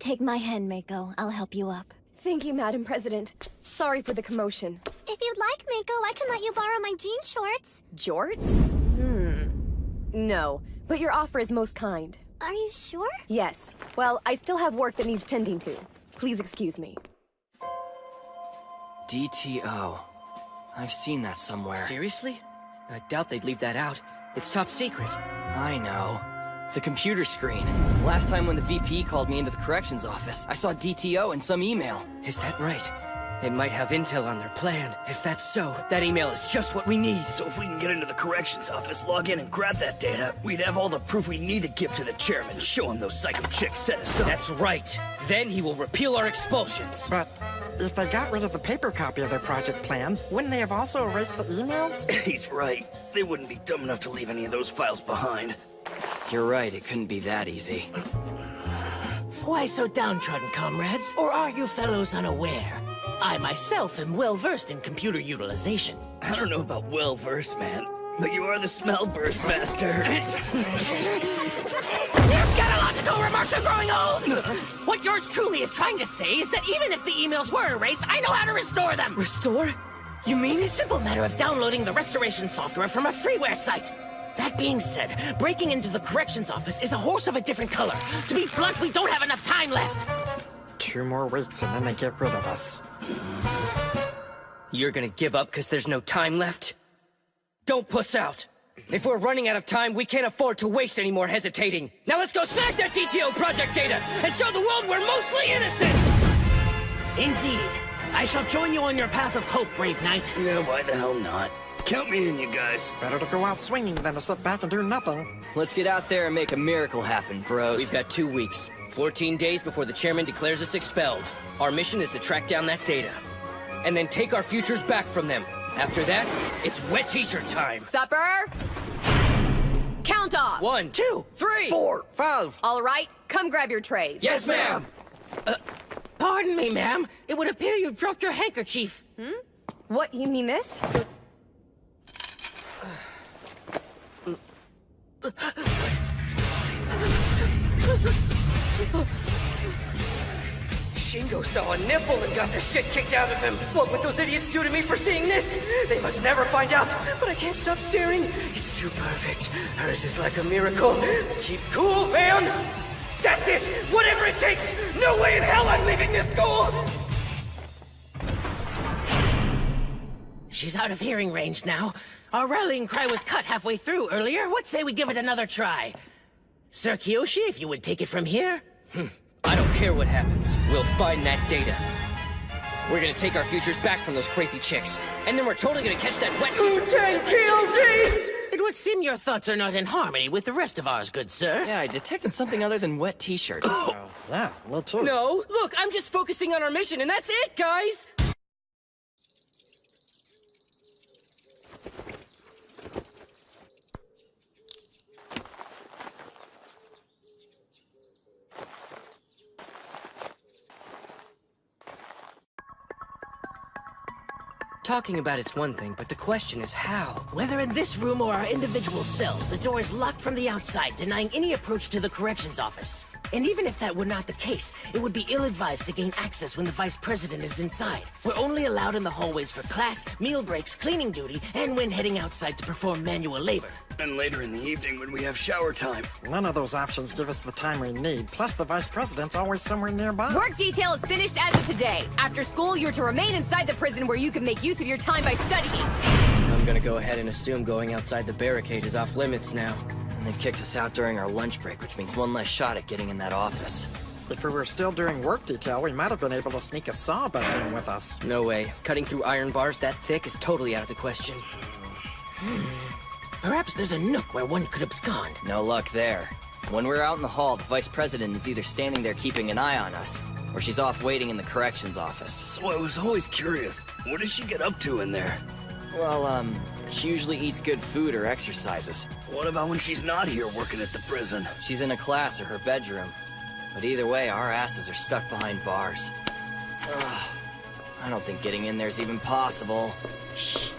Take my hand, Mako. I'll help you up. Thank you, Madam President. Sorry for the commotion. If you'd like, Mako, I can let you borrow my jean shorts. Jorts? No, but your offer is most kind. Are you sure? Yes. Well, I still have work that needs tending to. Please excuse me. DTO. I've seen that somewhere. Seriously? I doubt they'd leave that out. It's top secret. I know. The computer screen. Last time when the VP called me into the corrections office, I saw DTO in some email. Is that right? It might have intel on their plan. If that's so, that email is just what we need. So if we can get into the corrections office, log in and grab that data, we'd have all the proof we need to give to the chairman. Show him those psycho chicks set us up. That's right. Then he will repeal our expulsions. But if they got rid of the paper copy of their project plan, wouldn't they have also erased the emails? He's right. They wouldn't be dumb enough to leave any of those files behind. You're right, it couldn't be that easy. Why so downtrodden, comrades? Or are you fellows unaware? I myself am well-versed in computer utilization. I don't know about well-versed, man, but you are the smell burst master. Your scatological remarks are growing old! What yours truly is trying to say is that even if the emails were erased, I know how to restore them! Restore? You mean It's a simple matter of downloading the restoration software from a freeware site. That being said, breaking into the corrections office is a horse of a different color. To be blunt, we don't have enough time left. 2 more weeks and then they get rid of us. You're gonna give up because there's no time left? Don't puss out! If we're running out of time, we can't afford to waste any more hesitating. Now let's go snag that DTO project data and show the world we're mostly innocent! Indeed. I shall join you on your path of hope, brave knight. Yeah, why the hell not? Count me in, you guys. Better to go out swinging than to sit back and do nothing. Let's get out there and make a miracle happen, bros. We've got 2 weeks. 14 days before the chairman declares us expelled. Our mission is to track down that data. And then take our futures back from them. After that, it's wet t-shirt time. Supper? Count off! 1, 2, 3, 4, 5. All right, come grab your trays. Yes, ma'am! Pardon me, ma'am. It would appear you've dropped your handkerchief. What, you mean this? Shingo saw a nipple and got the shit kicked out of him. What would those idiots do to me for seeing this? They must never find out, but I can't stop staring. It's too perfect. Hers is like a miracle. Keep cool, man! That's it! Whatever it takes! No way in hell I'm leaving this school! She's out of hearing range now. Our rallying cry was cut halfway through earlier. What say we give it another try? Sir Kiyoshi, if you would take it from here? I don't care what happens. We'll find that data. We're gonna take our futures back from those crazy chicks. And then we're totally gonna catch that wet t-shirt. It would seem your thoughts are not in harmony with the rest of ours, good sir. Yeah, I detected something other than wet t-shirts. Yeah, me too. No, look, I'm just focusing on our mission, and that's it, guys! Talking about it's one thing, but the question is how? Whether in this room or our individual cells, the door is locked from the outside, denying any approach to the corrections office. And even if that were not the case, it would be ill-advised to gain access when the vice president is inside. We're only allowed in the hallways for class, meal breaks, cleaning duty, and when heading outside to perform manual labor. And later in the evening when we have shower time. None of those options give us the time we need. Plus, the vice president's always somewhere nearby. Work detail is finished as of today. After school, you're to remain inside the prison where you can make use of your time by studying. I'm gonna go ahead and assume going outside the barricade is off limits now. And they've kicked us out during our lunch break, which means one less shot at getting in that office. If we were still doing work detail, we might have been able to sneak a saw back in with us. No way. Cutting through iron bars that thick is totally out of the question. Perhaps there's a nook where one could abscond. No luck there. When we're out in the hall, the vice president is either standing there keeping an eye on us, or she's off waiting in the corrections office. So I was always curious, what does she get up to in there? Well, she usually eats good food or exercises. What about when she's not here working at the prison? She's in a class or her bedroom. But either way, our asses are stuck behind bars. Ugh. I don't think getting in there's even possible. Shh.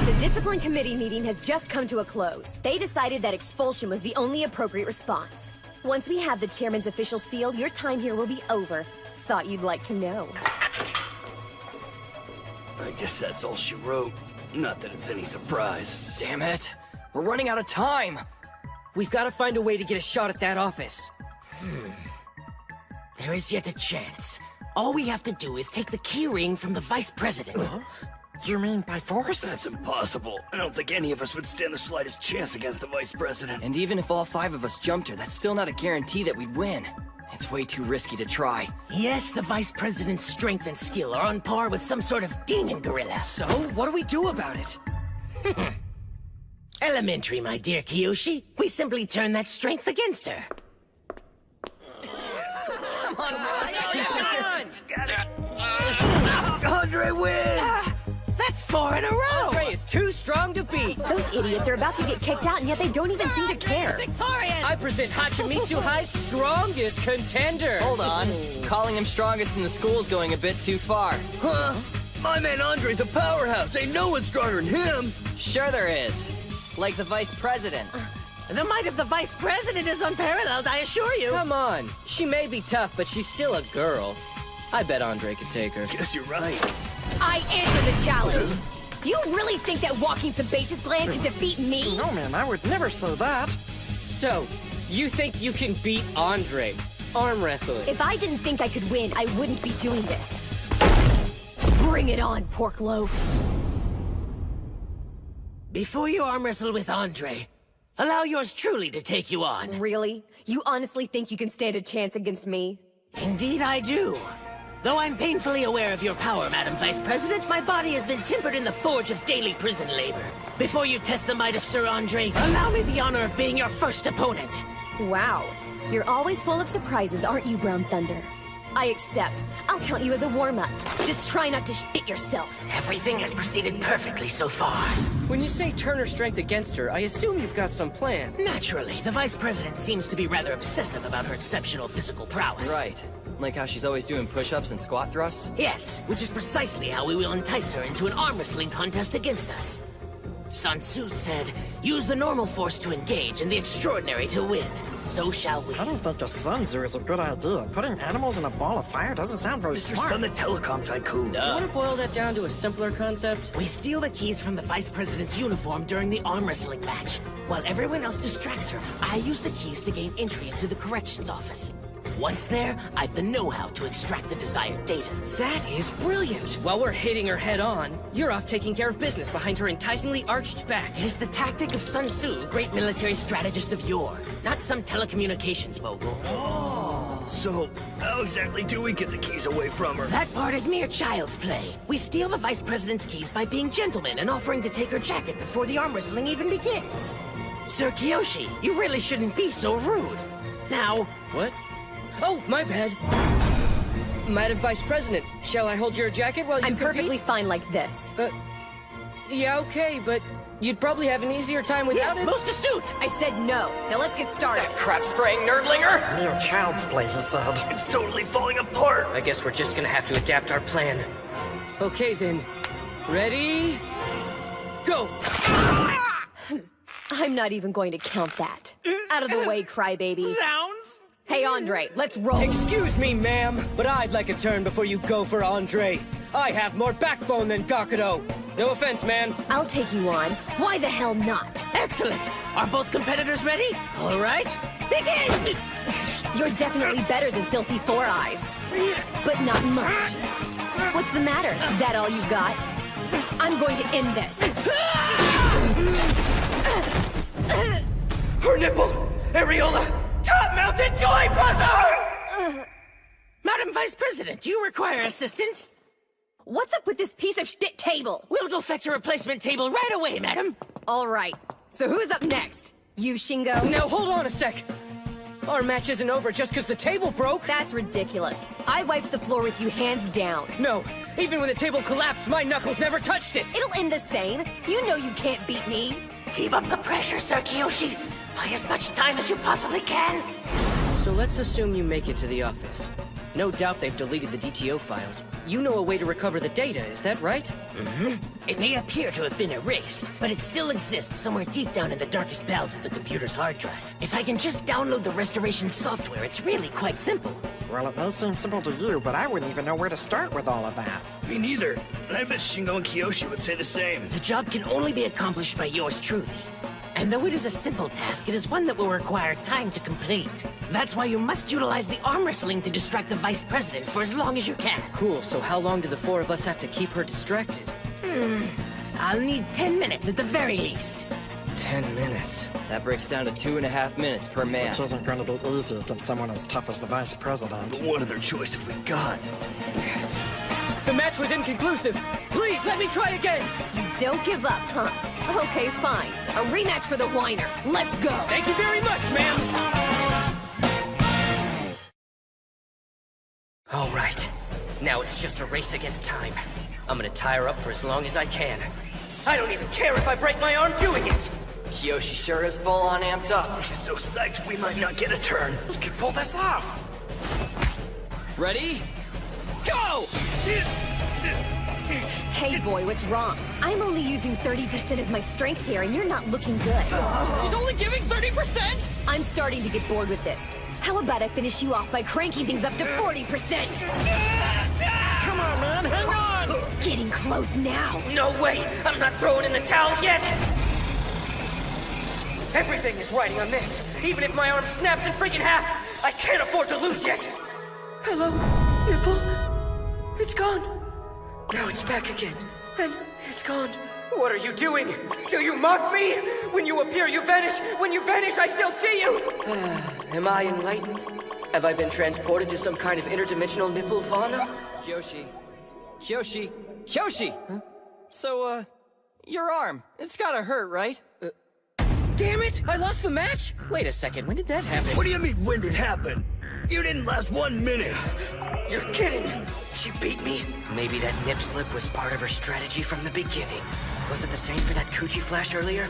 The discipline committee meeting has just come to a close. They decided that expulsion was the only appropriate response. Once we have the chairman's official seal, your time here will be over. Thought you'd like to know. I guess that's all she wrote. Not that it's any surprise. Damn it. We're running out of time. We've got to find a way to get a shot at that office. There is yet a chance. All we have to do is take the key ring from the vice president. You mean by force? That's impossible. I don't think any of us would stand the slightest chance against the vice president. And even if all 5 of us jumped her, that's still not a guarantee that we'd win. It's way too risky to try. Yes, the vice president's strength and skill are on par with some sort of demon gorilla. So, what do we do about it? Elementary, my dear Kiyoshi. We simply turn that strength against her. Andre wins! That's 4 in a row! Andre is too strong to beat. Those idiots are about to get kicked out, and yet they don't even seem to care. I present Hachimitsu High's strongest contender. Hold on. Calling him strongest in the school's going a bit too far. Huh? My man Andre's a powerhouse. Ain't no one stronger than him. Sure there is. Like the vice president. The might of the vice president is unparalleled, I assure you. Come on. She may be tough, but she's still a girl. I bet Andre could take her. Guess you're right. I answer the challenge. You really think that walking sebaceous gland can defeat me? No, man, I would never say that. So, you think you can beat Andre? Arm wrestling. If I didn't think I could win, I wouldn't be doing this. Bring it on, pork loaf. Before you arm wrestle with Andre, allow yours truly to take you on. Really? You honestly think you can stand a chance against me? Indeed I do. Though I'm painfully aware of your power, Madam Vice President, my body has been tempered in the forge of daily prison labor. Before you test the might of Sir Andre, allow me the honor of being your first opponent. Wow. You're always full of surprises, aren't you, Brown Thunder? I accept. I'll count you as a warm-up. Just try not to shit yourself. Everything has proceeded perfectly so far. When you say turn her strength against her, I assume you've got some plan. Naturally, the Vice President seems to be rather obsessive about her exceptional physical prowess. Right. Like how she's always doing push-ups and squat thrusts? Yes, which is precisely how we will entice her into an arm wrestling contest against us. Sun Tzu said, use the normal force to engage and the extraordinary to win. So shall we. I don't think a Sun Tzu is a good idea. Putting animals in a ball of fire doesn't sound very Mr. smart. Sun the Telecom Tycoon. You want to boil that down to a simpler concept? We steal the keys from the Vice President's uniform during the arm wrestling match. While everyone else distracts her, I use the keys to gain entry into the corrections office. Once there, I've the know-how to extract the desired data. That is brilliant! While we're hitting her head on, you're off taking care of business behind her enticingly arched back. It is the tactic of Sun Tzu, great military strategist of yore, not some telecommunications mogul. So, how exactly do we get the keys away from her? That part is mere child's play. We steal the Vice President's keys by being gentlemen and offering to take her jacket before the arm wrestling even begins. Sir Kiyoshi, you really shouldn't be so rude. Now... What? Oh, my bad. Madam Vice President, shall I hold your jacket while you I'm compete? perfectly fine like this. Yeah, okay, but you'd probably have an easier time without Yes, it. most astute! I said no. Now let's get started. Crap-spraying nerdlinger! Mere child's play, he said. It's totally falling apart. I guess we're just gonna have to adapt our plan. Okay, then. Ready? Go! I'm not even going to count that. Out of the way, crybaby. Sounds... Hey, Andre, let's roll. Excuse me, ma'am, but I'd like a turn before you go for Andre. I have more backbone than Gakudo. No offense, man. I'll take you on. Why the hell not? Excellent! Are both competitors ready? All right, begin! You're definitely better than Filthy Four Eyes. But not much. What's the matter? That all you got? I'm going to end this. Her nipple! Areola! Top-mounted toy buzzer! Madam Vice President, do you require assistance? What's up with this piece of shit table? We'll go fetch a replacement table right away, madam. All right. So who's up next? You, Shingo? Now, hold on a sec. Our match isn't over just because the table broke. That's ridiculous. I wiped the floor with you hands down. No, even when the table collapsed, my knuckles never touched it. It'll end the same. You know you can't beat me. Keep up the pressure, Sir Kiyoshi. Buy as much time as you possibly can. So let's assume you make it to the office. No doubt they've deleted the DTO files. You know a way to recover the data, is that right? It may appear to have been erased, but it still exists somewhere deep down in the darkest bowels of the computer's hard drive. If I can just download the restoration software, it's really quite simple. Well, it may seem simple to you, but I wouldn't even know where to start with all of that. Me neither. And I bet Shingo and Kiyoshi would say the same. The job can only be accomplished by yours truly. And though it is a simple task, it is one that will require time to complete. That's why you must utilize the arm wrestling to distract the Vice President for as long as you can. Cool, so how long do the four of us have to keep her distracted? I'll need 10 minutes at the very least. 10 minutes. That breaks down to 2.5 minutes per man. Which isn't going to be easy against someone as tough as the Vice President. But what other choice have we got? The match was inconclusive. Please, let me try again. You don't give up, huh? Okay, fine. A rematch for the whiner. Let's go! Thank you very much, ma'am. All right. Now it's just a race against time. I'm gonna tie her up for as long as I can. I don't even care if I break my arm doing it. Kiyoshi sure is full on amped up. She's so psyched we might not get a turn. You can pull this off! Ready? Go! Hey, boy, what's wrong? I'm only using 30% of my strength here, and you're not looking good. She's only giving 30%? I'm starting to get bored with this. How about I finish you off by cranking things up to 40%? Come on, man, hang on! Getting close now. No way! I'm not throwing in the towel yet! Everything is riding on this. Even if my arm snaps in freaking half, I can't afford to lose yet. Hello, nipple? It's gone. Now it's back again, and it's gone. What are you doing? Do you mock me? When you appear, you vanish. When you vanish, I still see you. Am I enlightened? Have I been transported to some kind of interdimensional nipple fauna? Kyoshi. Huh? So, your arm. It's gotta hurt, right? Damn it! I lost the match? Wait a second, when did that happen? What do you mean, when did it happen? You didn't last 1 minute. You're kidding! She beat me? Maybe that nip slip was part of her strategy from the beginning. Was it the same for that coochie flash earlier?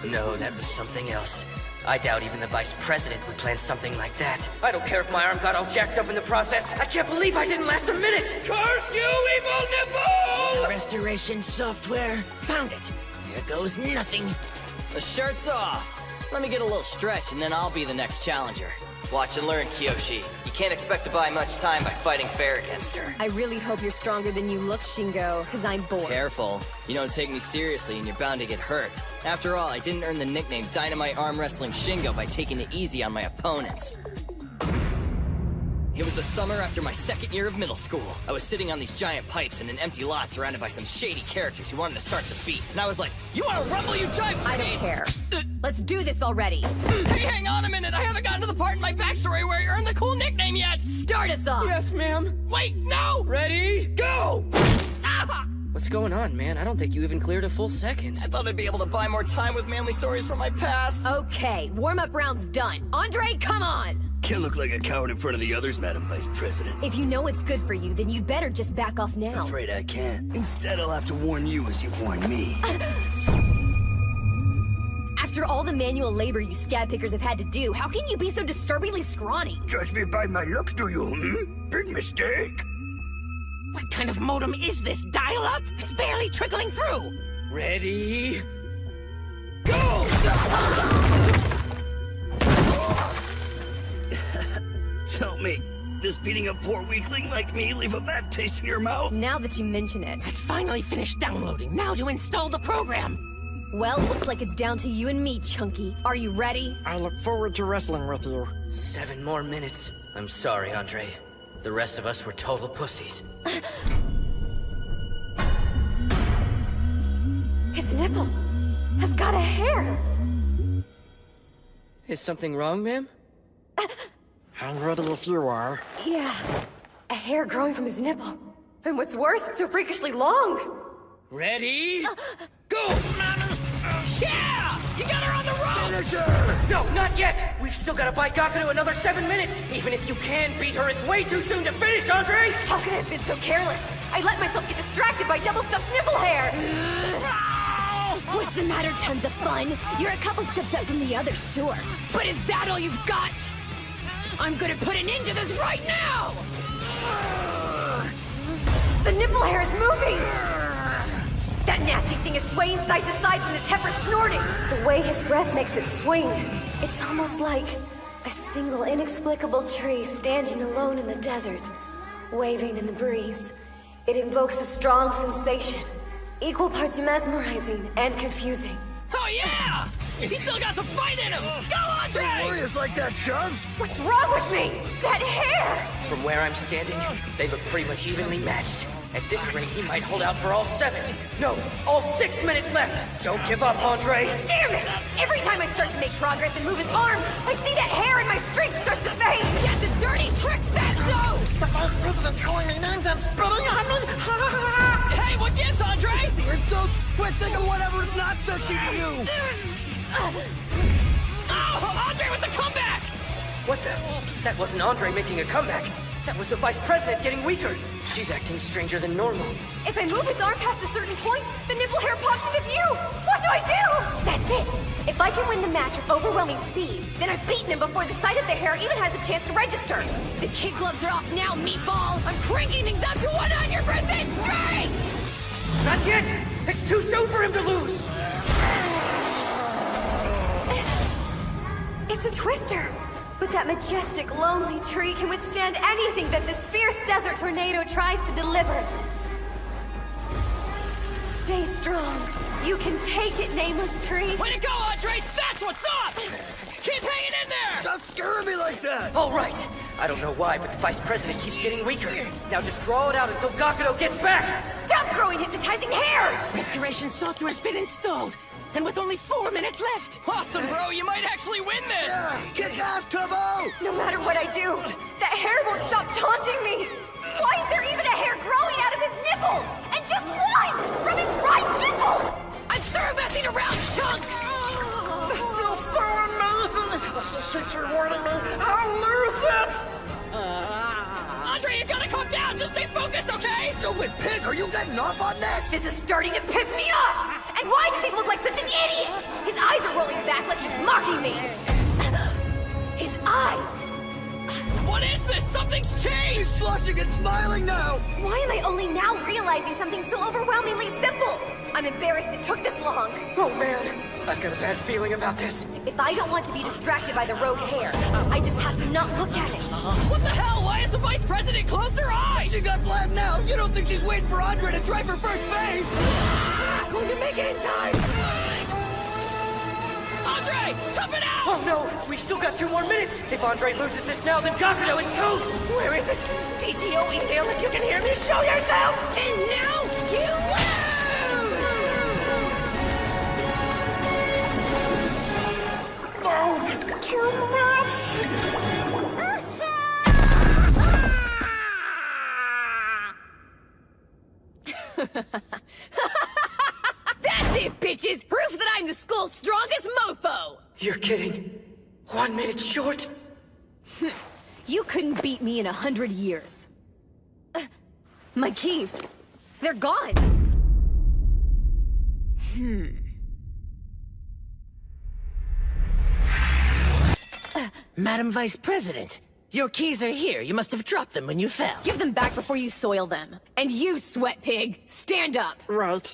No, that was something else. I doubt even the Vice President would plan something like that. I don't care if my arm got all jacked up in the process. I can't believe I didn't last a minute! Curse you, evil nipple! Restoration software. Found it. Here goes nothing. The shirt's off. Let me get a little stretch, and then I'll be the next challenger. Watch and learn, Kiyoshi. You can't expect to buy much time by fighting fair against her. I really hope you're stronger than you look, Shingo, because I'm bored. Careful. You don't take me seriously and you're bound to get hurt. After all, I didn't earn the nickname Dynamite Arm Wrestling Shingo by taking it easy on my opponents. It was the summer after my second year of middle school. I was sitting on these giant pipes in an empty lot surrounded by some shady characters who wanted to start some beef. And I was like, you want to rumble, you jive to I don't care. Let's do this already. Hey, hang on a minute. I haven't gotten to the part in my backstory where I earned the cool nickname yet. Start us off. Yes, ma'am. Wait, no! Ready? Go! Ah! What's going on, man? I don't think you even cleared a full second. I thought I'd be able to buy more time with manly stories from my past. Okay, warm-up round's done. Andre, come on! Can't look like a coward in front of the others, Madam Vice President. If you know what's good for you, then you'd better just back off now. Afraid I can't. Instead, I'll have to warn you as you've warned me. After all the manual labor you scab pickers have had to do, how can you be so disturbingly scrawny? Judge me by my looks, do you, Big mistake. What kind of modem is this? Dial-up? It's barely trickling through. Ready? Go! Tell me, does beating a poor weakling like me leave a bad taste in your mouth? Now that you mention it. It's finally finished downloading. Now to install the program. Well, looks like it's down to you and me, Chunky. Are you ready? I look forward to wrestling with you. 7 more minutes. I'm sorry, Andre. The rest of us were total pussies. His nipple has got a hair. Is something wrong, ma'am? I'm ready if you are. Yeah, a hair growing from his nipple. And what's worse, it's so freakishly long. Ready? Go! Yeah! You got her on the rope! Finish her! No, not yet! We've still got to buy Gakuru another 7 minutes! Even if you can beat her, it's way too soon to finish, Andre! How could I have been so careless? I let myself get distracted by double-stuffed nipple hair. What's the matter? Tons of fun? You're a couple steps out from the other, sure. But is that all you've got? I'm gonna put an end to this right now! The nipple hair is moving! That nasty thing is swaying side to side from his heifer snorting! The way his breath makes it swing, it's almost like a single inexplicable tree standing alone in the desert, waving in the breeze. It invokes a strong sensation, equal parts mesmerizing and confusing. Oh yeah! He's still got some fight in him! Go, Andre! Warriors like that, Chubbs! What's wrong with me? That hair! From where I'm standing, they look pretty much evenly matched. At this rate, he might hold out for all 7. No, all 6 minutes left! Don't give up, Andre! Damn it! Every time I start to make progress and move his arm, I see that hair and my strength starts to fade! That's a dirty trick, Fatso! The Vice President's calling me names and spitting on me! Hey, what gives, Andre? The insults? Quit thinking whatever's not sexy to you! Oh, Andre with the comeback! What the? That wasn't Andre making a comeback. That was the Vice President getting weaker. She's acting stranger than normal. If I move his arm past a certain point, the nipple hair pops into view! What do I do? That's it! If I can win the match with overwhelming speed, then I've beaten him before the sight of the hair even has a chance to register. The kid gloves are off now, meatball! I'm cranking things up to 100% strength! Not yet! It's too soon for him to lose! It's a twister! But that majestic, lonely tree can withstand anything that this fierce desert tornado tries to deliver. Stay strong. You can take it, nameless tree. Way to go, Andre! That's what's up! Keep hanging in there! Stop scaring me like that! All right. I don't know why, but the Vice President keeps getting weaker. Now just draw it out until Gakudo gets back! Stop growing hypnotizing hair! Restoration software's been installed, and with only 4 minutes left. Awesome, bro! You might actually win this! Yeah, kick ass, Tubbo! No matter what I do, that hair won't stop taunting me! Why is there even a hair growing out of his nipple? And just one from his right nipple! I'm through messing around, chunk! That feels so amazing! She keeps rewarding me. I'll lose it! Andre, you gotta calm down! Just stay focused, okay? Stupid pig, are you getting off on this? This is starting to piss me off! And why does he look like such an idiot? His eyes are rolling back like he's mocking me! His eyes! What is this? Something's changed! He's flushing and smiling now! Why am I only now realizing something so overwhelmingly simple? I'm embarrassed it took this long. Oh man, I've got a bad feeling about this. If I don't want to be distracted by the rogue hair, I just have to not look at it. What the hell? Why has the Vice President closed her eyes? She got blamed now! You don't think she's waiting for Andre to try for first base? Going to make it in time! Andre, tough it out! Oh no, we've still got 2 more minutes! If Andre loses this now, then Gakudo is toast! Where is it? DTO email, if you can hear me, show yourself! And now you lose! No! Too much! That's it, bitches! Proof that I'm the school's strongest mofo! You're kidding. 1 minute short? You couldn't beat me in 100 years. My keys. They're gone. Madam Vice President, your keys are here. You must have dropped them when you fell. Give them back before you soil them. And you, sweat pig, stand up. Right.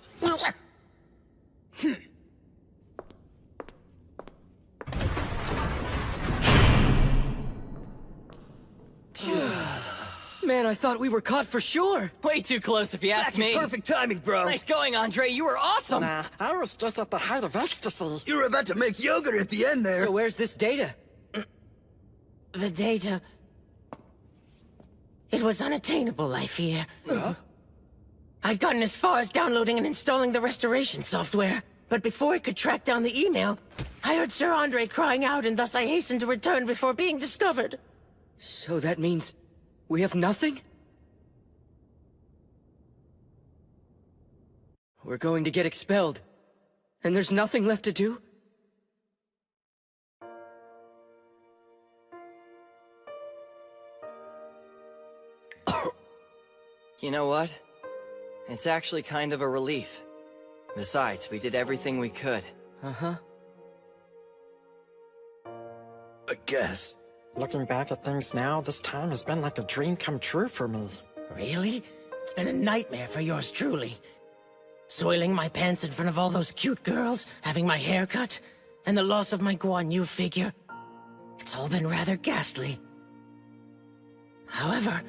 Man, I thought we were caught for sure. Way too close if you ask me. Perfect timing, bro! Nice going, Andre. You were awesome! Nah, I was just at the height of ecstasy. You were about to make yogurt at the end there! So where's this data? The data... It was unattainable, I fear. I'd gotten as far as downloading and installing the restoration software. But before I could track down the email, I heard Sir Andre crying out, and thus I hastened to return before being discovered. So that means we have nothing? We're going to get expelled. And there's nothing left to do? You know what? It's actually kind of a relief. Besides, we did everything we could. Uh-huh. I guess. Looking back at things now, this time has been like a dream come true for me. Really? It's been a nightmare for yours truly. Soiling my pants in front of all those cute girls, having my hair cut, and the loss of my Guan Yu figure. It's all been rather ghastly. However,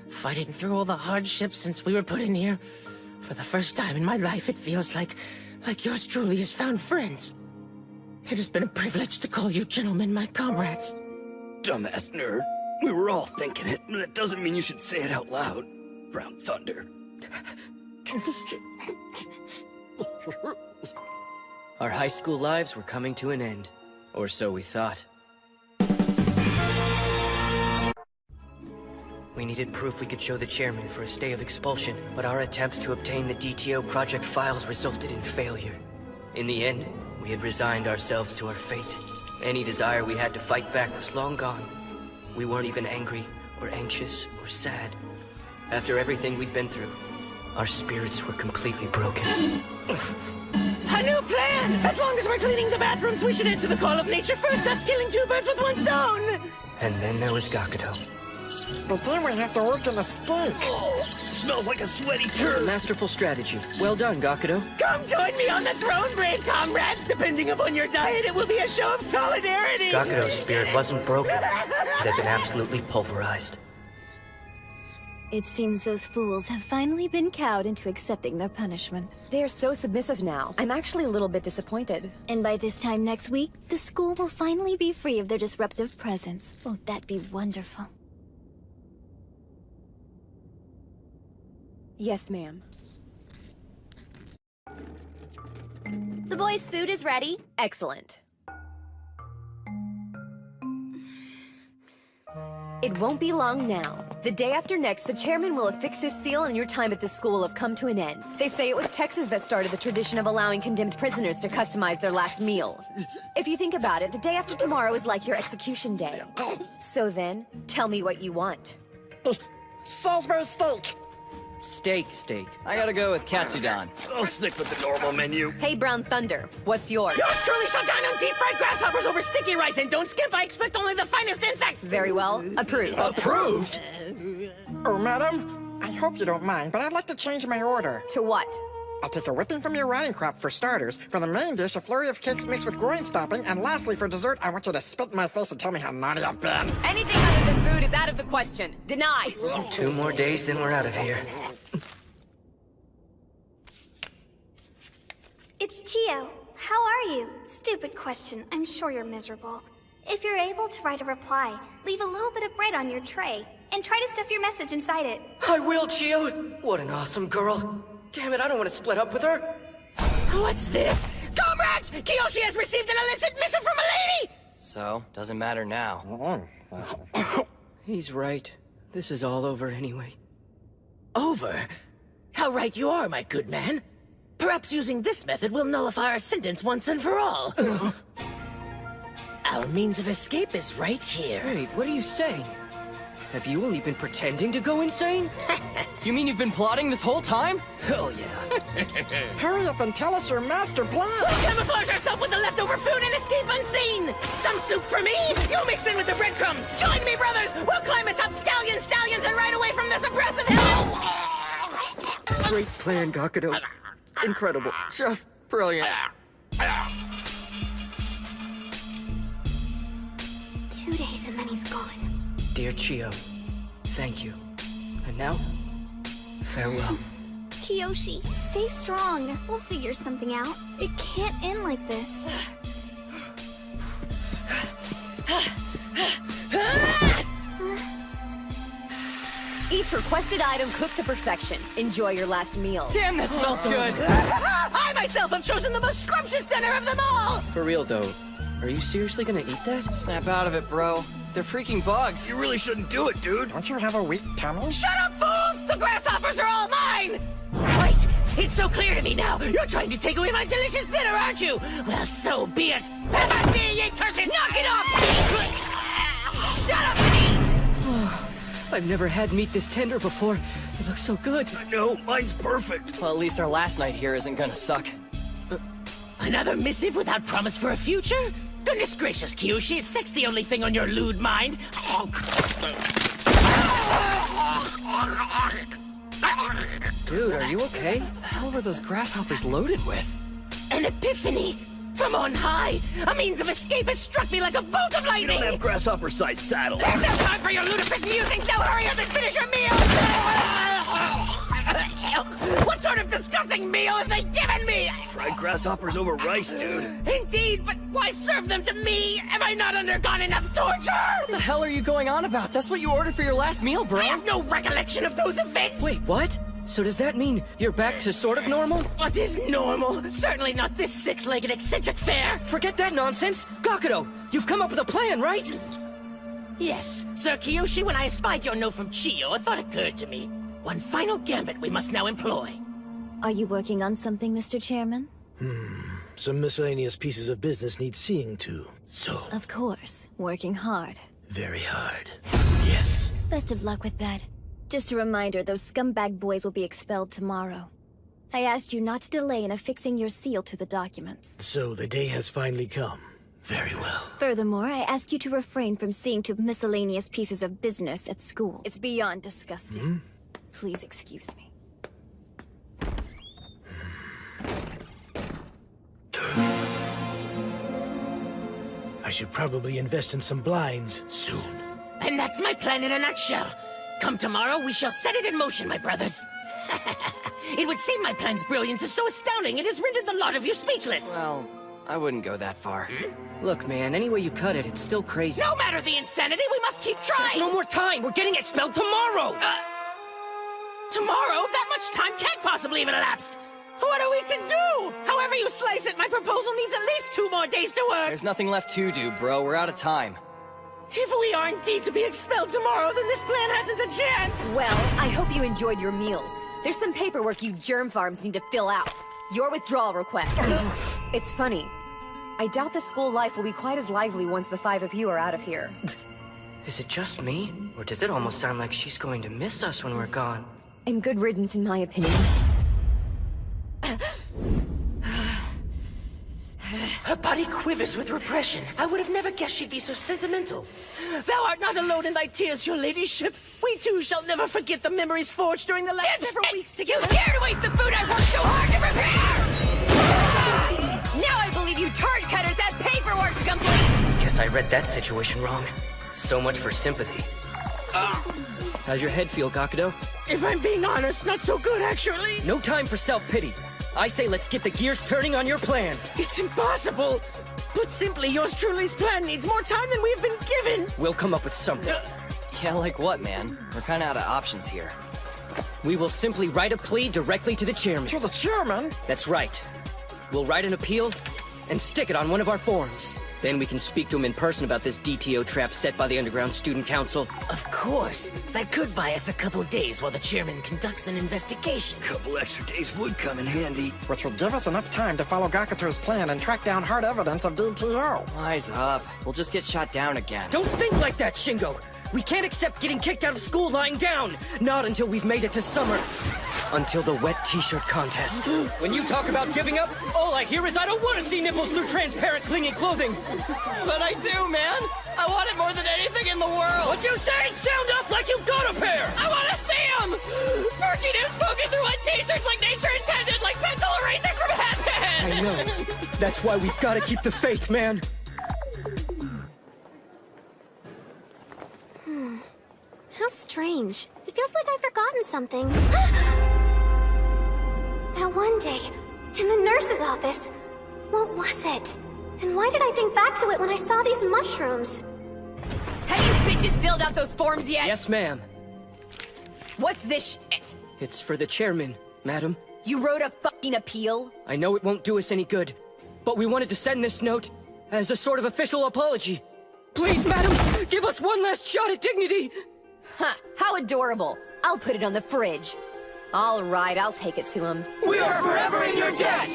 fighting through all the hardships since we were put in here, for the first time in my life it feels like yours truly has found friends. It has been a privilege to call you gentlemen my comrades. Dumbass nerd. We were all thinking it, but it doesn't mean you should say it out loud. Brown Thunder. Our high school lives were coming to an end. Or so we thought. We needed proof we could show the chairman for a stay of expulsion, but our attempts to obtain the DTO project files resulted in failure. In the end, we had resigned ourselves to our fate. Any desire we had to fight back was long gone. We weren't even angry, or anxious, or sad. After everything we'd been through, our spirits were completely broken. A new plan! As long as we're cleaning the bathrooms, we should answer the call of nature first. That's killing two birds with one stone! And then there was Gakudo. But then we have to work in the steak. Oh, smells like a sweaty turd. Masterful strategy. Well done, Gakudo. Come join me on the throne break, comrades! Depending upon your diet, it will be a show of solidarity! Gakudo's spirit wasn't broken. It had been absolutely pulverized. It seems those fools have finally been cowed into accepting their punishment. They are so submissive now. I'm actually a little bit disappointed. And by this time next week, the school will finally be free of their disruptive presence. Won't that be wonderful? Yes, ma'am. The boys' food is ready. Excellent. It won't be long now. The day after next, the chairman will affix his seal and your time at this school will have come to an end. They say it was Texas that started the tradition of allowing condemned prisoners to customize their last meal. If you think about it, the day after tomorrow is like your execution day. So then, tell me what you want. Salisbury steak. Steak. I gotta go with Katsudon. I'll stick with the normal menu. Hey, Brown Thunder, what's yours? Yours truly shut down on deep-fried grasshoppers over sticky rice, and don't skip, I expect only the finest insects! Very well. Approved. Approved? Oh, madam, I hope you don't mind, but I'd like to change my order. To what? I'll take a whipping from your riding crop for starters. For the main dish, a flurry of cakes mixed with groin stopping. And lastly, for dessert, I want you to spit in my face and tell me how naughty I've been. Anything other than food is out of the question. Denied. 2 more days, then we're out of here. It's Chio. How are you? Stupid question. I'm sure you're miserable. If you're able to write a reply, leave a little bit of bread on your tray, and try to stuff your message inside it. I will, Chio. What an awesome girl. Damn it, I don't want to split up with her. What's this? Comrades! Kiyoshi has received an illicit missive from a lady! So, doesn't matter now. He's right. This is all over anyway. Over? How right you are, my good man. Perhaps using this method will nullify our sentence once and for all. Our means of escape is right here. Wait, what are you saying? Have you only been pretending to go insane? You mean you've been plotting this whole time? Hell yeah. Hurry up and tell us your master plan. Camouflage yourself with the leftover food and escape unseen! Some soup for me? You mix in with the breadcrumbs! Join me, brothers! We'll climb atop stallions and ride away from this oppressive hill! Great plan, Gakudo. Incredible. Just brilliant. 2 days and then he's gone. Dear Chio, thank you. And now, farewell. Kiyoshi, stay strong. We'll figure something out. It can't end like this. Each requested item cooked to perfection. Enjoy your last meal. Damn, that smells good! I myself have chosen the most scrumptious dinner of them all! For real, though, are you seriously gonna eat that? Snap out of it, bro. They're freaking bugs. You really shouldn't do it, dude. Don't you have a weak tummy? Shut up, fools! The grasshoppers are all mine! Wait! It's so clear to me now! You're trying to take away my delicious dinner, aren't you? Well, so be it! Knock it off! Shut up and eat! I've never had meat this tender before. It looks so good. I know, mine's perfect. Well, at least our last night here isn't gonna suck. Another missive without promise for a future? Goodness gracious, Kyushi, is sex the only thing on your lewd mind? Dude, are you okay? What the hell were those grasshoppers loaded with? An epiphany! From on high! A means of escape has struck me like a bolt of You lightning! don't have grasshopper-sized saddles. There's no time for your ludicrous musings! Now hurry up and finish your meal! What sort of disgusting meal have they given me? Fried grasshoppers over rice, dude. Indeed, but why serve them to me? Have I not undergone enough torture? What the hell are you going on about? That's what you ordered for your last meal, bro. I have no recollection of those events! Wait, what? So does that mean you're back to sort of normal? What is normal? Certainly not this six-legged eccentric fare! Forget that nonsense! Gakudo, you've come up with a plan, right? Yes, Sir Kiyoshi, when I espied your note from Chiyo, a thought occurred to me. One final gambit we must now employ. Are you working on something, Mr. Chairman? Some miscellaneous pieces of business need seeing to. So, Of course. Working hard. very hard. Yes. Best of luck with that. Just a reminder, those scumbag boys will be expelled tomorrow. I asked you not to delay in affixing your seal to the documents. So the day has finally come. Very well. Furthermore, I ask you to refrain from seeing to miscellaneous pieces of business at school. It's beyond disgusting. Please excuse me. I should probably invest in some blinds soon. And that's my plan in a nutshell. Come tomorrow, we shall set it in motion, my brothers. It would seem my plan's brilliance is so astounding, it has rendered the lot of you speechless. Well, I wouldn't go that far. Look, man, any way you cut it, it's still crazy. No matter the insanity, we must keep There's trying! no more time! We're getting expelled tomorrow! Tomorrow? That much time can't possibly have elapsed! What are we to do? However you slice it, my proposal needs at least 2 more days to work! There's nothing left to do, bro. We're out of time. If we are indeed to be expelled tomorrow, then this plan hasn't a chance! Well, I hope you enjoyed your meals. There's some paperwork you germ farms need to fill out. Your withdrawal request. It's funny. I doubt the school life will be quite as lively once the 5 of you are out of here. Is it just me? Or does it almost sound like she's going to miss us when we're gone? And good riddance, in my opinion. Her body quivers with repression. I would have never guessed she'd be so sentimental. Thou art not alone in thy tears, your ladyship. We too shall never forget the memories forged during the last several weeks together. You dare to waste the food I worked so hard to prepare! Now I believe you turd cutters have paperwork to complete! Guess I read that situation wrong. So much for sympathy. How's your head feel, Gakudo? If I'm being honest, not so good, actually. No time for self-pity. I say let's get the gears turning on your plan. It's impossible. Put simply, yours truly's plan needs more time than we've been given. We'll come up with something. Yeah, like what, man? We're kinda out of options here. We will simply write a plea directly to the chairman. To the chairman? That's right. We'll write an appeal and stick it on one of our forums. Then we can speak to him in person about this DTO trap set by the Underground Student Council. Of course. That could buy us a couple days while the chairman conducts an investigation. Couple extra days would come in handy. Which will give us enough time to follow Gakuto's plan and track down hard evidence of DTO. Wise up. We'll just get shot down again. Don't think like that, Shingo! We can't accept getting kicked out of school lying down! Not until we've made it to summer. Until the wet t-shirt contest. When you talk about giving up, all I hear is I don't want to see nipples through transparent clinging clothing. But I do, man. I want it more than anything in the world. What'd you say? Sound up like you've got a pair! I want to see them! Perky nips poking through my t-shirts like nature intended, like pencil erasers from heaven! I know. That's why we've got to keep the faith, man. How strange. It feels like I've forgotten something. That one day, in the nurse's office. What was it? And why did I think back to it when I saw these mushrooms? Have you bitches filled out those forms yet? Yes, ma'am. What's this shit? It's for the chairman, madam. You wrote a fucking appeal? I know it won't do us any good, but we wanted to send this note as a sort of official apology. Please, madam, give us one last shot at dignity! Huh, how adorable. I'll put it on the fridge. All right, I'll take it to him. We are forever in your debt!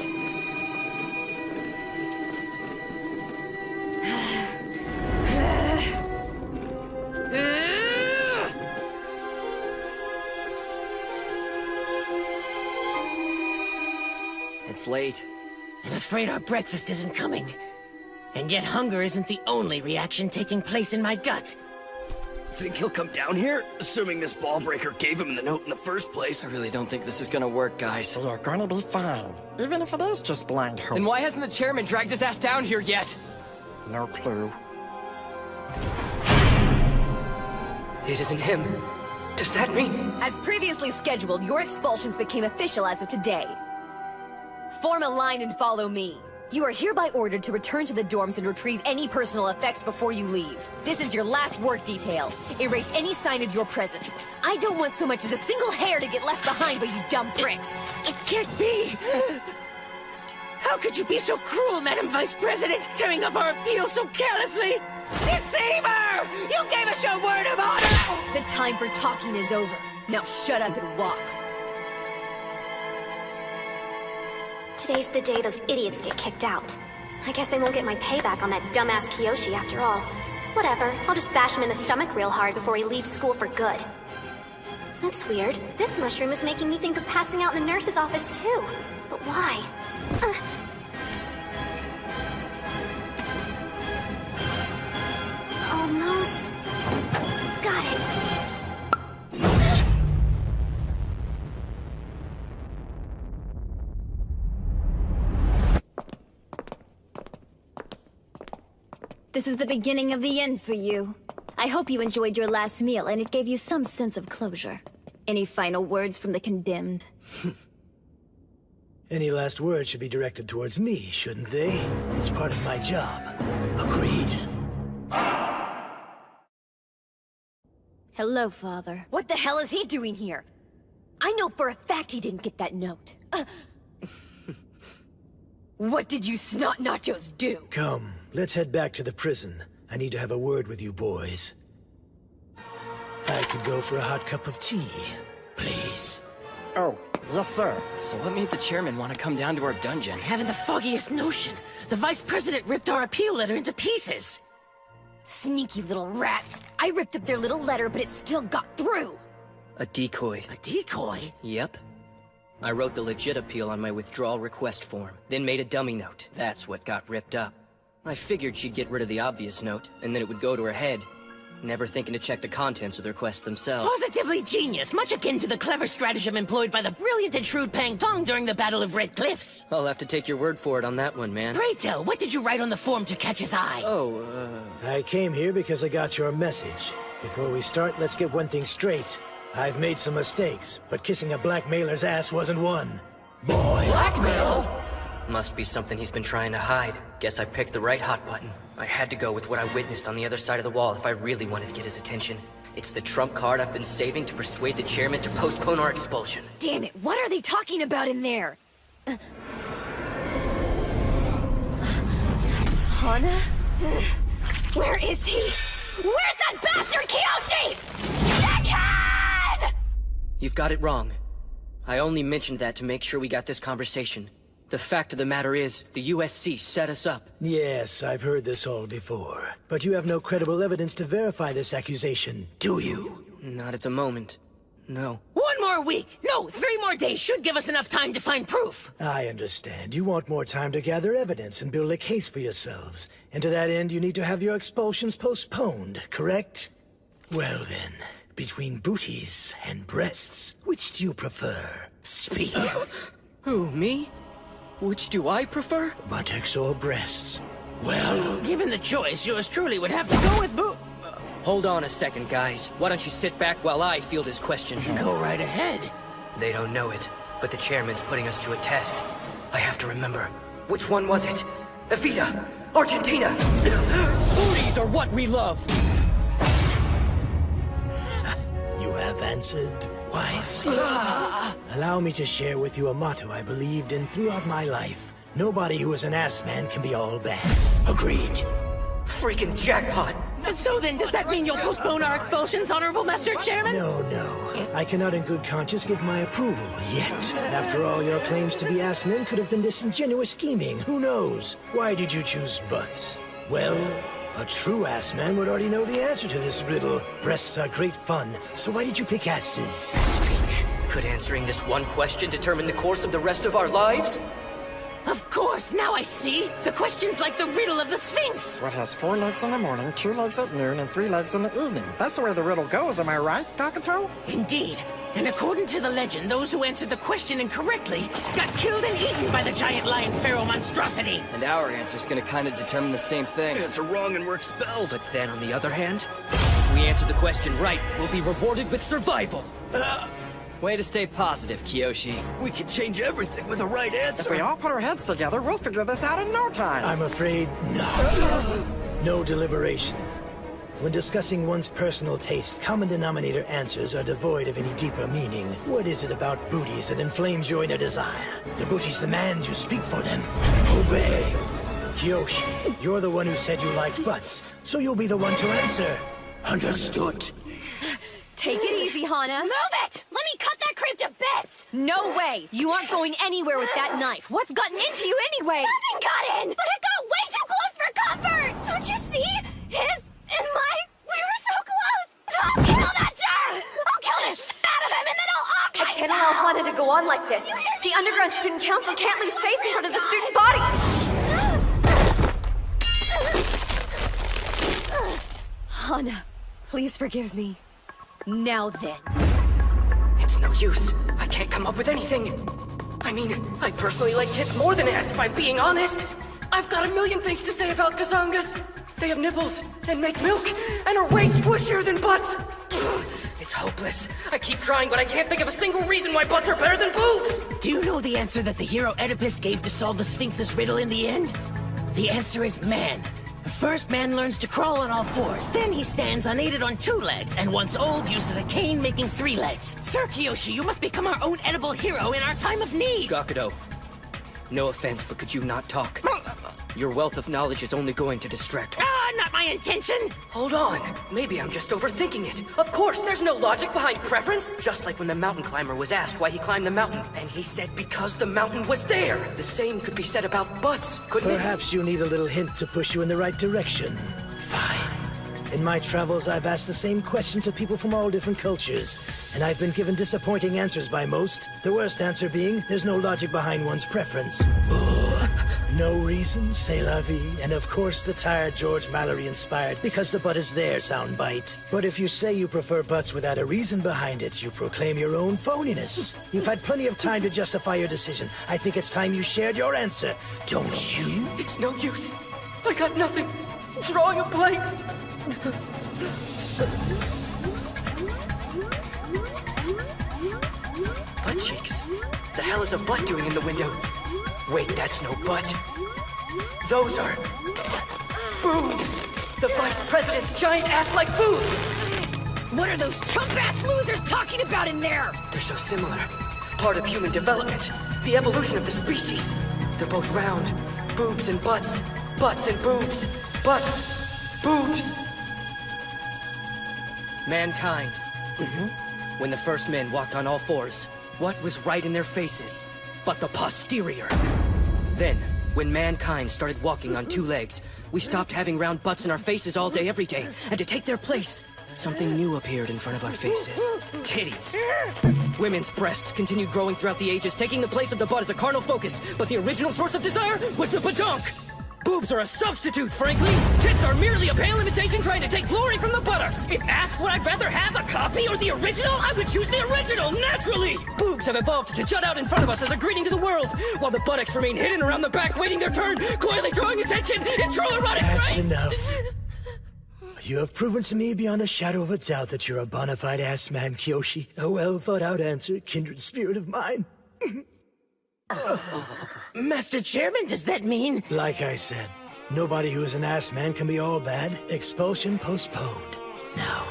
It's late. I'm afraid our breakfast isn't coming. And yet hunger isn't the only reaction taking place in my gut. Think he'll come down here? Assuming this ball breaker gave him the note in the first place. I really don't think this is gonna work, guys. You're gonna be fine, even if it is just blind hope. Then why hasn't the chairman dragged his ass down here yet? No clue. It isn't him. Does that mean... As previously scheduled, your expulsions became official as of today. Form a line and follow me. You are hereby ordered to return to the dorms and retrieve any personal effects before you leave. This is your last work detail. Erase any sign of your presence. I don't want so much as a single hair to get left behind by you dumb pricks. It can't be! How could you be so cruel, Madam Vice President, tearing up our appeal so carelessly? Deceiver! You gave us your word of honor! The time for talking is over. Now shut up and walk. Today's the day those idiots get kicked out. I guess I won't get my payback on that dumbass Kiyoshi after all. Whatever, I'll just bash him in the stomach real hard before he leaves school for good. That's weird. This mushroom is making me think of passing out in the nurse's office too. But why? Almost... got it. This is the beginning of the end for you. I hope you enjoyed your last meal and it gave you some sense of closure. Any final words from the condemned? Any last words should be directed towards me, shouldn't they? It's part of my job. Agreed. Hello, Father. What the hell is he doing here? I know for a fact he didn't get that note. What did you snot nachos do? Come, let's head back to the prison. I need to have a word with you boys. I could go for a hot cup of tea, please. Oh, yes, sir. So what made the chairman want to come down to our dungeon? I haven't the foggiest notion. The Vice President ripped our appeal letter into pieces. Sneaky little rats. I ripped up their little letter, but it still got through. A decoy. A decoy? Yep. I wrote the legit appeal on my withdrawal request form, then made a dummy note. That's what got ripped up. I figured she'd get rid of the obvious note, and then it would go to her head, never thinking to check the contents of the request themselves. Positively genius, much akin to the clever stratagem employed by the brilliant and shrewd Pang Tong during the Battle of Red Cliffs. I'll have to take your word for it on that one, man. Pray tell, what did you write on the form to catch his eye? I came here because I got your message. Before we start, let's get one thing straight. I've made some mistakes, but kissing a blackmailer's ass wasn't one. Boy. Blackmail? Must be something he's been trying to hide. Guess I picked the right hot button. I had to go with what I witnessed on the other side of the wall if I really wanted to get his attention. It's the trump card I've been saving to persuade the chairman to postpone our expulsion. Damn it, what are they talking about in there? Hana? Where is he? Where's that bastard Kiyoshi? Dickhead! You've got it wrong. I only mentioned that to make sure we got this conversation. The fact of the matter is, the USC set us up. Yes, I've heard this all before. But you have no credible evidence to verify this accusation, do you? Not at the moment. No. 1 more week! No, 3 more days should give us enough time to find proof! I understand. You want more time to gather evidence and build a case for yourselves. And to that end, you need to have your expulsions postponed, correct? Well then, between booties and breasts, which do you prefer? Speak. Who, me? Which do I prefer? Buttocks or breasts? Well, given the choice, yours truly would have to go with Hold on a second, guys. Why don't you sit back while I field his question? Go right ahead. They don't know it, but the chairman's putting us to a test. I have to remember. Which one was it? Evita! Argentina! Booties are what we love! You have answered wisely. Allow me to share with you a motto I believed in throughout my life. Nobody who is an ass man can be all bad. Agreed. Freaking jackpot! So then, does that mean you'll postpone our expulsions, Honorable Master Chairman? No. I cannot in good conscience give my approval, yet. After all, your claims to be ass men could have been disingenuous scheming. Who knows? Why did you choose butts? Well, a true ass man would already know the answer to this riddle. Breasts are great fun, so why did you pick asses? Speak. Could answering this one question determine the course of the rest of our lives? Of course, now I see! The question's like the riddle of the Sphinx! What has 4 legs in the morning, 2 legs at noon, and 3 legs in the evening? That's the way the riddle goes, am I right, Gakuto? Indeed. And according to the legend, those who answered the question incorrectly got killed and eaten by the giant lion pharaoh monstrosity. And our answer's gonna kind of determine the same thing. Answer wrong and we're expelled. But then, on the other hand, if we answer the question right, we'll be rewarded with survival. Way to stay positive, Kiyoshi. We could change everything with the right answer. If we all put our heads together, we'll figure this out in no time. I'm afraid not. No deliberation. When discussing one's personal taste, common denominator answers are devoid of any deeper meaning. What is it about booties that inflames your inner desire? The booties demand you speak for them. Obey. Kiyoshi, you're the one who said you liked butts, so you'll be the one to answer. Understood. Take it easy, Hana. Move it! Let me cut that creep to bits! No way! You aren't going anywhere with that knife. What's gotten into you anyway? Nothing got in! But it got way too close for comfort! Don't you see? His and my... We were so close! I'll kill that jerk! I'll kill the shit out of him and then I'll off I can't allow Hana to go on like this. The Underground Student Council can't leave space in front of the student body. Hana, please forgive me. Now then. It's no use. I can't come up with anything. I mean, I personally like tits more than ass, if I'm being honest. I've got a million things to say about gazongas. They have nipples, and make milk, and are way squishier than butts. It's hopeless. I keep trying, but I can't think of a single reason why butts are better than boobs! Do you know the answer that the hero Oedipus gave to solve the Sphinx's riddle in the end? The answer is man. First, man learns to crawl on all 4s. Then he stands unaided on 2 legs, and once old, uses a cane making 3 legs. Sir Kiyoshi, you must become our own edible hero in our time of need! Gakudo, no offense, but could you not talk? Your wealth of knowledge is only going to distract me. Not my intention! Hold on. Maybe I'm just overthinking it. Of course, there's no logic behind preference. Just like when the mountain climber was asked why he climbed the mountain, and he said because the mountain was there. The same could be said about butts, couldn't it? Perhaps you need a little hint to push you in the right direction. Fine. In my travels, I've asked the same question to people from all different cultures, and I've been given disappointing answers by most. The worst answer being, there's no logic behind one's preference. No reason, c'est la vie, and of course the tired George Mallory-inspired because the butt is there soundbite. But if you say you prefer butts without a reason behind it, you proclaim your own phoniness. You've had plenty of time to justify your decision. I think it's time you shared your answer, don't you? It's no use. I got nothing. Drawing a blank. Butt cheeks. The hell is a butt doing in the window? Wait, that's no butt. Those are... boobs! The vice president's giant ass-like boobs! What are those chump-ass losers talking about in there? They're so similar. Part of human development. The evolution of the species. They're both round. Boobs and butts. Butts and boobs. Butts. Boobs. Mankind. When the first men walked on all 4s, what was right in their faces but the posterior? Then, when mankind started walking on 2 legs, we stopped having round butts in our faces all day, every day, and to take their place, something new appeared in front of our faces. Titties. Women's breasts continued growing throughout the ages, taking the place of the butt as a carnal focus, but the original source of desire was the badonk! Boobs are a substitute, frankly! Tits are merely a pale imitation trying to take glory from the buttocks! If asked would I rather have a copy or the original, I would choose the original, naturally! Boobs have evolved to jut out in front of us as a greeting to the world, while the buttocks remain hidden around the back waiting their turn, coyly drawing attention in true erotic That's right! enough. You have proven to me beyond a shadow of a doubt that you're a bona fide ass man, Kiyoshi. A well-thought-out answer, kindred spirit of mine. Master Chairman, does that mean... Like I said, nobody who is an ass man can be all bad. Expulsion postponed. Now.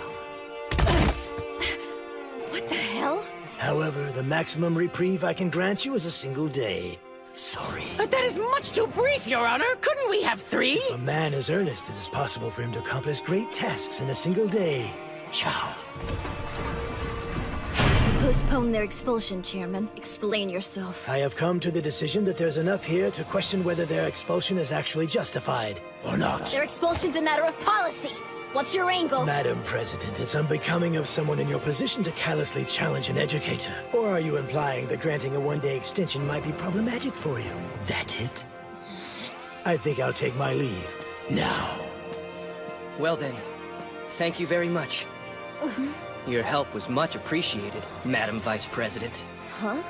What the hell? However, the maximum reprieve I can grant you is a single day. Sorry. But that is much too brief, Your Honor. Couldn't we have 3? If a man is earnest, it is possible for him to accomplish great tasks in a single day. Ciao. Postpone their expulsion, Chairman. Explain yourself. I have come to the decision that there's enough here to question whether their expulsion is actually justified or not. Their expulsion's a matter of policy. What's your angle? Madam President, it's unbecoming of someone in your position to callously challenge an educator. Or are you implying that granting a one-day extension might be problematic for you? That it? I think I'll take my leave. Now. Well then, thank you very much. Your help was much appreciated, Madam Vice President. Huh?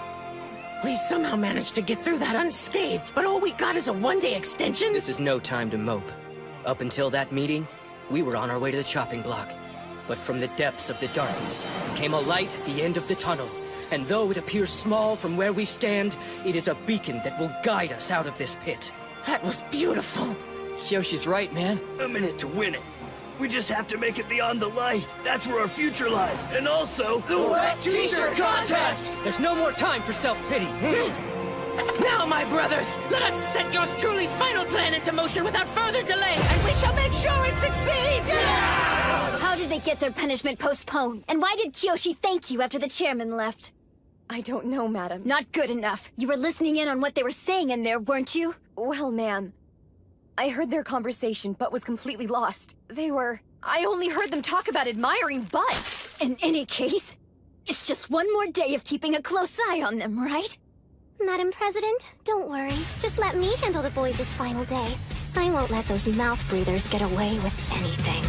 We somehow managed to get through that unscathed, but all we got is a one-day extension? This is no time to mope. Up until that meeting, we were on our way to the chopping block. But from the depths of the darkness came a light at the end of the tunnel. And though it appears small from where we stand, it is a beacon that will guide us out of this pit. That was beautiful. Yoshi's right, man. A minute to win it. We just have to make it beyond the light. That's where our future lies. And also, the Wet T-shirt Contest! There's no more time for self-pity. Now, my brothers, let us set yours truly's final plan into motion without further delay, and we shall make sure it succeeds! Yeah! How did they get their punishment postponed? And why did Kyoshi thank you after the chairman left? I don't know, madam. Not good enough. You were listening in on what they were saying in there, weren't you? Well, ma'am, I heard their conversation, but was completely lost. I only heard them talk about admiring butts. In any case, it's just one more day of keeping a close eye on them, right? Madam President, don't worry. Just let me handle the boys' final day. I won't let those mouth breathers get away with anything.